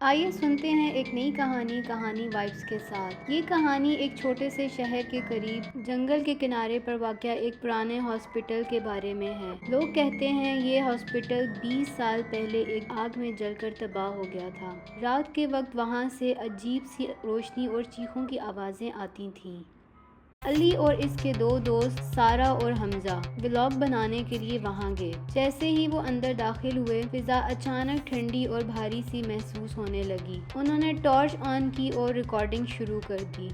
آئیے سنتے ہیں ایک نئی کہانی وائبس کے ساتھ۔ یہ کہانی ایک چھوٹے سے شہر کے قریب جنگل کے کنارے پر واقع ایک پرانے ہاسپٹل کے بارے میں ہے۔ لوگ کہتے ہیں یہ ہاسپٹل 20 سال پہلے ایک آگ میں جل کر تباہ ہو گیا تھا۔ رات کے وقت وہاں سے عجیب سی روشنی اور چیخوں کی آوازیں آتی تھیں۔ علی اور اس کے دو دوست سارا اور حمزہ ولاگ بنانے کے لیے وہاں گئے۔ جیسے ہی وہ اندر داخل ہوئے، فضا اچانک ٹھنڈی اور بھاری سی محسوس ہونے لگی۔ انہوں نے ٹارچ آن کی اور ریکارڈنگ شروع کر دی۔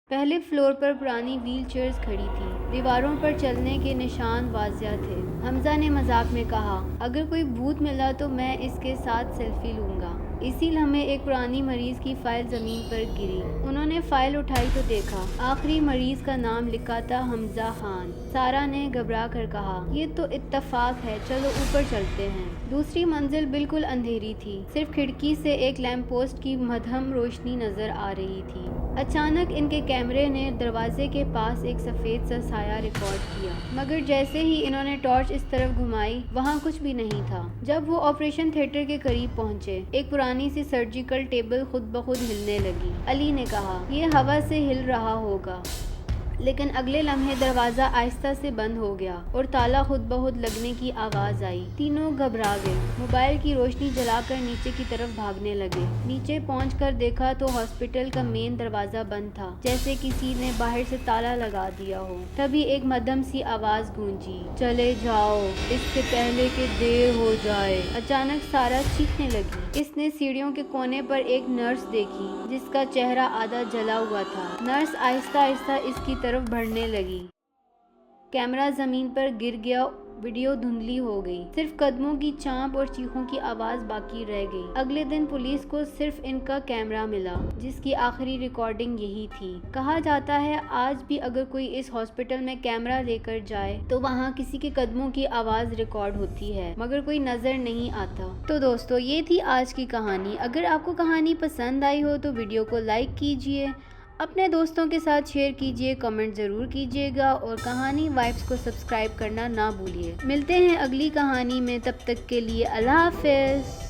پہلے فلور پر پرانی ویل چیئرز کھڑی تھیں، دیواروں پر چلنے کے نشان واضح تھے۔ حمزہ نے مذاق میں کہا، اگر کوئی بھوت ملا تو میں اس کے ساتھ سیلفی لوں گا۔ اسی لمحے ایک پرانی مریض کی فائل زمین پر گری۔ انہوں نے فائل اٹھائی تو دیکھا آخری مریض کا نام لکھا تھا حمزہ خان۔ سارا نے گھبرا کر کہا، یہ تو اتفاق ہے، چلو اوپر چلتے ہیں۔ دوسری منزل بالکل اندھیری تھی، صرف کھڑکی سے ایک لیمپ پوسٹ کی مدھم روشنی نظر آ رہی تھی۔ اچانک ان کے کیمرے نے دروازے کے پاس ایک سفید سا سایہ ریکارڈ کیا، مگر جیسے ہی انہوں نے ٹارچ اس طرف گھمائی، وہاں کچھ بھی نہیں تھا۔ جب وہ آپریشن تھیٹر کے قریب پہنچے، ایک پرانی سی سرجیکل ٹیبل خود بخود ہلنے لگی۔ علی نے کہا، یہ ہوا سے ہل رہا ہوگا۔ لیکن اگلے لمحے دروازہ آہستہ سے بند ہو گیا اور تالا خود بخود لگنے کی آواز آئی۔ تینوں گھبرا گئے، موبائل کی روشنی جلا کر نیچے کی طرف بھاگنے لگے۔ نیچے پہنچ کر دیکھا تو ہاسپٹل کا مین دروازہ بند تھا، جیسے کسی نے باہر سے تالا لگا دیا ہو۔ تبھی ایک مدھم سی آواز گونجی، چلے جاؤ اس سے پہلے کہ دیر ہو جائے۔ اچانک سارا چیخنے لگی۔ اس نے سیڑھیوں کے کونے پر ایک نرس دیکھی جس کا چہرہ آدھا جلا ہوا تھا۔ نرس آہستہ آہستہ اس کی طرف بڑھنے لگی۔ کیمرہ زمین پر گر گیا، ویڈیو دھندلی ہو گئی، صرف قدموں کی چانپ اور چیخوں کی آواز باقی رہ گئی۔ اگلے دن پولیس کو صرف ان کا کیمرہ ملا جس کی آخری ریکارڈنگ یہی تھی۔ کہا جاتا ہے آج بھی اگر کوئی اس ہاسپٹل میں کیمرہ لے کر جائے تو وہاں کسی کے قدموں کی آواز ریکارڈ ہوتی ہے، مگر کوئی نظر نہیں آتا۔ تو دوستو، یہ تھی آج کی کہانی۔ اگر آپ کو کہانی پسند آئی ہو تو ویڈیو کو لائک کیجیے، اپنے دوستوں کے ساتھ شیئر کیجیے، کمنٹ ضرور کیجیے گا اور کہانی وائبس کو سبسکرائب کرنا نہ بھولیے۔ ملتے ہیں اگلی کہانی میں، تب تک کے لیے اللہ حافظ۔